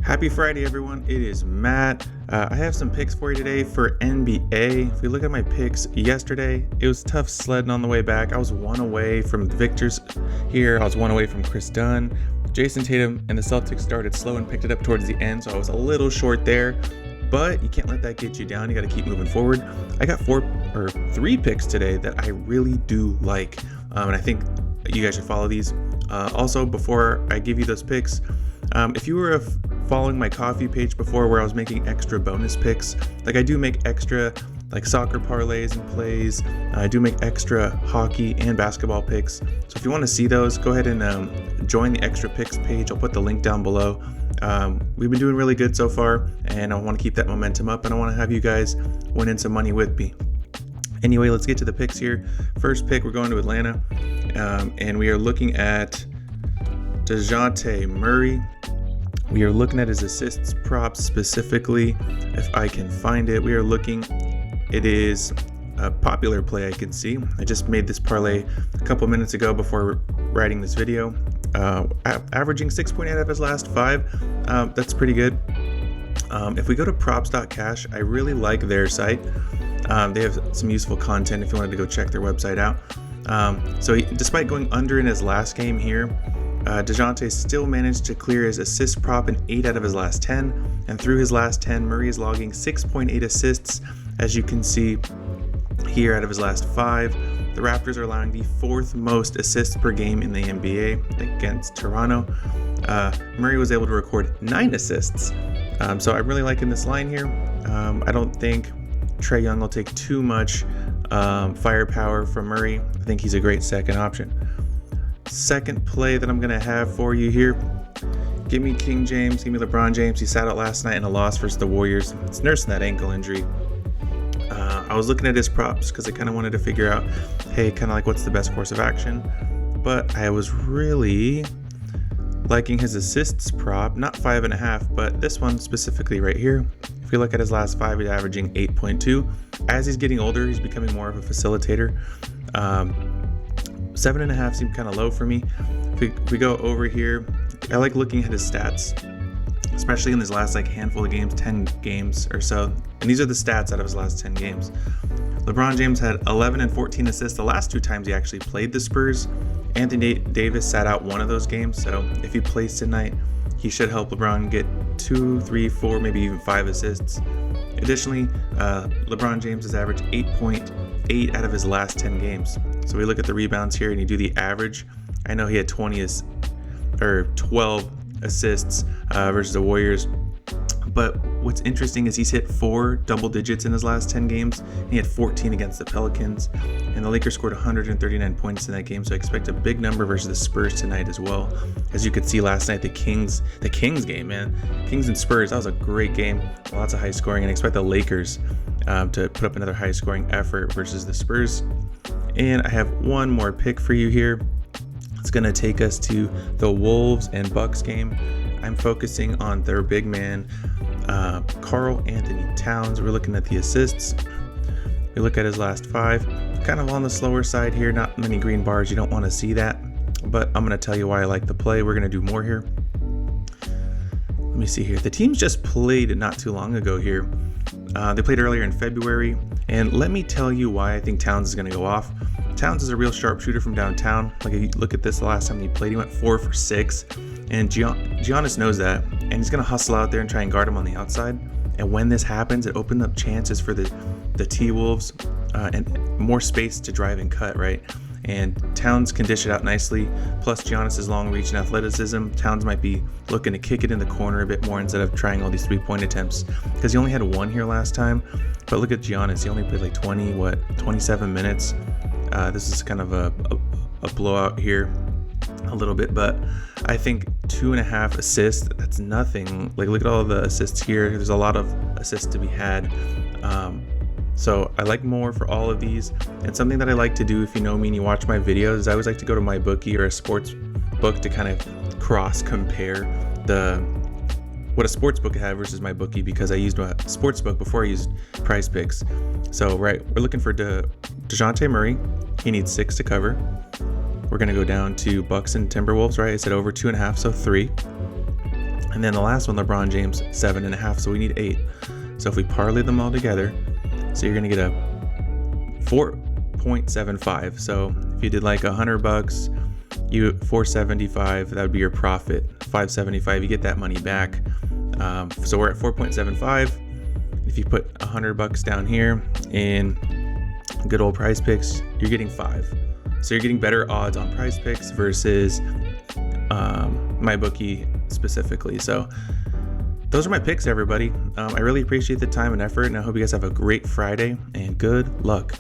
Happy Friday, everyone. It is Matt. I have some picks for you today for NBA. If we look at my picks yesterday, it was tough sledding on the way back. I was one away from the victors here. I was one away from Chris Dunn. Jason Tatum and the Celtics started slow and picked it up towards the end, so I was a little short there. But you can't let that get you down. You got to keep moving forward. I got three picks today that I really do like, and I think you guys should follow these. Also, before I give you those picks, if you were following my coffee page before where I was making extra bonus picks, like I do make extra like soccer parlays and plays, I do make extra hockey and basketball picks. So if you want to see those, go ahead and join the extra picks page. I'll put the link down below. We've been doing really good so far, and I want to keep that momentum up, and I want to have you guys win in some money with me. Anyway, let's get to the picks here. First pick, we're going to Atlanta, and we are looking at DeJounte Murray. We are looking at his assists props specifically. If I can find it, we are looking. It is a popular play I can see. I just made this parlay a couple minutes ago before writing this video. Averaging 6.8 out of his last 5. That's pretty good. If we go to props.cash, I really like their site. They have some useful content if you wanted to go check their website out. Despite going under in his last game here, DeJounte still managed to clear his assist prop in 8 out of his last 10, and through his last 10, Murray is logging 6.8 assists, as you can see here out of his last 5. The Raptors are allowing the 4th most assists per game in the NBA against Toronto. Murray was able to record 9 assists, so I'm really liking this line here. I don't think Trae Young will take too much firepower from Murray. I think he's a great second option. Second play that I'm going to have for you here. Give me King James. Give me LeBron James. He sat out last night in a loss versus the Warriors. It's nursing that ankle injury. I was looking at his props because I kind of wanted to figure out, hey, kind of like what's the best course of action. But I was really liking his assists prop, not 5.5, but this one specifically right here. If you look at his last 5, he's averaging 8.2. As he's getting older, he's becoming more of a facilitator. 7.5 seemed kind of low for me. If we go over here, I like looking at his stats, especially in his last handful of games, 10 games or so. And these are the stats out of his last 10 games. LeBron James had 11 and 14 assists the last 2 times he actually played the Spurs. Anthony Davis sat out one of those games, so if he plays tonight, he should help LeBron get 2, 3, 4, maybe even 5 assists. Additionally, LeBron James has averaged 8.8 out of his last 10 games. So we look at the rebounds here and you do the average. I know he had 12 assists versus the Warriors. But what's interesting is he's hit 4 double digits in his last 10 games. And he had 14 against the Pelicans. And the Lakers scored 139 points in that game. So I expect a big number versus the Spurs tonight as well. As you could see last night, the Kings game, man. Kings and Spurs, that was a great game. Lots of high scoring. And I expect the Lakers to put up another high scoring effort versus the Spurs. And I have one more pick for you here. It's going to take us to the Wolves and Bucks game. I'm focusing on their big man, Karl Anthony Towns. We're looking at the assists. We look at his last 5. Kind of on the slower side here. Not many green bars. You don't want to see that. But I'm going to tell you why I like the play. We're going to do more here. Let me see here. The teams just played not too long ago here. They played earlier in February. And let me tell you why I think Towns is going to go off. Towns is a real sharpshooter from downtown. Like, if you look at this the last time he played, he went 4 for 6. And Giannis knows that. And he's going to hustle out there and try and guard him on the outside. And when this happens, it opened up chances for the T-Wolves and more space to drive and cut, right? And Towns can dish it out nicely. Plus Giannis' long reach and athleticism. Towns might be looking to kick it in the corner a bit more instead of trying all these 3-point attempts. Because he only had 1 here last time. But look at Giannis. He only played 27 minutes. This is kind of a blowout here a little bit, but I think 2.5 assists, that's nothing. Look at all the assists here. There's a lot of assists to be had. So I like more for all of these. And something that I like to do, if you know me and you watch my videos, is I always like to go to my bookie or a sports book to kind of cross compare what a sports book had versus my bookie, because I used a sports book before I used Prizepicks. So we're looking for DeJounte Murray. He needs 6 to cover. We're going to go down to Bucks and Timberwolves, right? I said over 2.5, so 3. And then the last one, LeBron James, 7.5. So we need 8. So if we parlay them all together, so you're gonna get a 4.75. So if you did like $100, you 475, that would be your profit. 575, you get that money back. So we're at 4.75. If you put $100 down here in good old Prizepicks, you're getting 5. So you're getting better odds on Prizepicks versus MyBookie specifically. So those are my picks, everybody. I really appreciate the time and effort, and I hope you guys have a great Friday, and good luck.